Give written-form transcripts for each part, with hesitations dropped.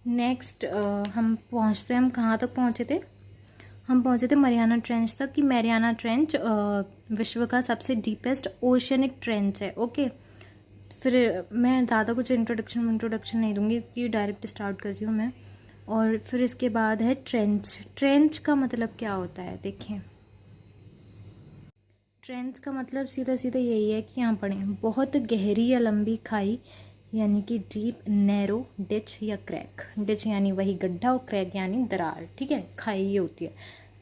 Next हम कहाँ तक पहुँचे थे? हम पहुँचे थे मरियाना ट्रेंच तक, कि मरियाना ट्रेंच विश्व का सबसे डीपेस्ट ओशियनिक ट्रेंच है। ओके, फिर मैं ज़्यादा कुछ इंट्रोडक्शन नहीं दूंगी क्योंकि डायरेक्ट स्टार्ट कर रही हूँ मैं। और फिर इसके बाद है ट्रेंच। ट्रेंच का मतलब क्या होता है? देखें, ट्रेंच का मतलब सीधा सीधा यही है कि यहाँ पढ़ें, बहुत गहरी या लंबी खाई, यानी कि डीप नैरो डिच या क्रैक। डिच यानी वही गड्ढा और क्रैक यानी दरार। ठीक है, खाई ये होती है,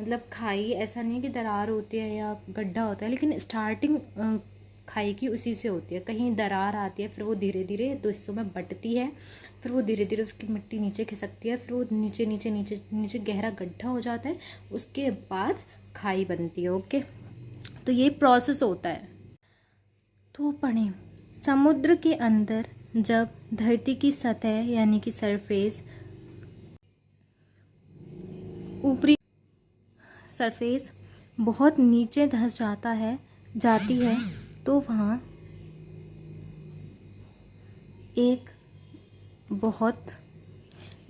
मतलब खाई ऐसा नहीं कि दरार होती है या गड्ढा होता है, लेकिन स्टार्टिंग खाई की उसी से होती है। कहीं दरार आती है, फिर वो धीरे धीरे दो हिस्सों में बंटती है, फिर वो धीरे धीरे उसकी मिट्टी नीचे खिसकती है, फिर वो नीचे नीचे नीचे नीचे गहरा गड्ढा हो जाता है, उसके बाद खाई बनती है। ओके, तो ये प्रोसेस होता है। तो पढ़ें, समुद्र के अंदर जब धरती की सतह यानी कि सरफेस, ऊपरी सरफेस बहुत नीचे धंस जाती है, तो वहाँ एक बहुत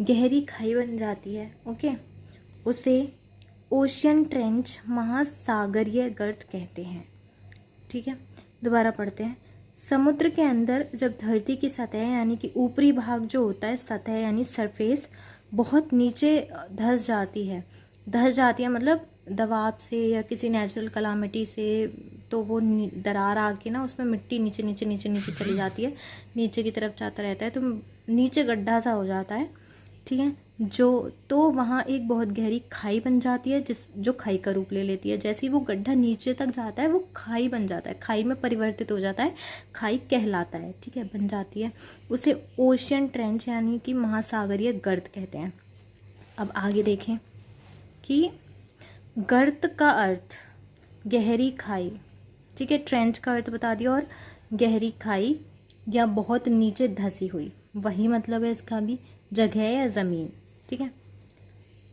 गहरी खाई बन जाती है। ओके, उसे ओशियन ट्रेंच, महासागरीय गर्त कहते हैं। ठीक है, दोबारा पढ़ते हैं। समुद्र के अंदर जब धरती की सतह यानी कि ऊपरी भाग जो होता है, सतह यानी सरफेस, बहुत नीचे धस जाती है मतलब दबाव से या किसी नेचुरल कलामिटी से, तो वो दरार आके ना उसमें मिट्टी नीचे नीचे नीचे नीचे चली जाती है, नीचे की तरफ जाता रहता है, तो नीचे गड्ढा सा हो जाता है। ठीक है, तो वहाँ एक बहुत गहरी खाई बन जाती है, जो खाई का रूप ले लेती है। जैसे ही वो गड्ढा नीचे तक जाता है, वो खाई बन जाता है, खाई में परिवर्तित हो जाता है, खाई कहलाता है। ठीक है, बन जाती है, उसे ओशियन ट्रेंच यानी कि महासागरीय गर्त कहते हैं। अब आगे देखें कि गर्त का अर्थ गहरी खाई। ठीक है, ट्रेंच का अर्थ बता दिया, और गहरी खाई या बहुत नीचे धसी हुई, वही मतलब है इसका भी, जगह या ज़मीन। ठीक है,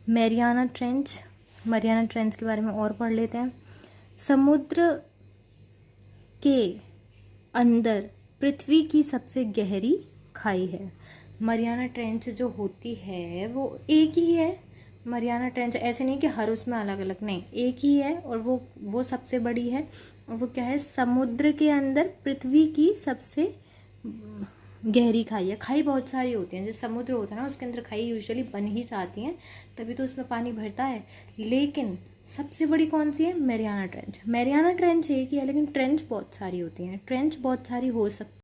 मरियाना ट्रेंच के बारे में और पढ़ लेते हैं। समुद्र के अंदर पृथ्वी की सबसे गहरी खाई है। मरियाना ट्रेंच जो होती है वो एक ही है। मरियाना ट्रेंच ऐसे नहीं कि हर उसमें अलग अलग, नहीं, एक ही है, और वो सबसे बड़ी है। और वो क्या है? समुद्र के अंदर पृथ्वी की सबसे गहरी खाई है। खाई बहुत सारी होती हैं, जैसे समुद्र होता है ना, उसके अंदर खाई यूजुअली बन ही जाती हैं, तभी तो उसमें पानी भरता है। लेकिन सबसे बड़ी कौन सी है? Mariana trench. मैरियाना ट्रेंच एक ही है, लेकिन ट्रेंच बहुत सारी होती हैं। ट्रेंच बहुत सारी हो सकती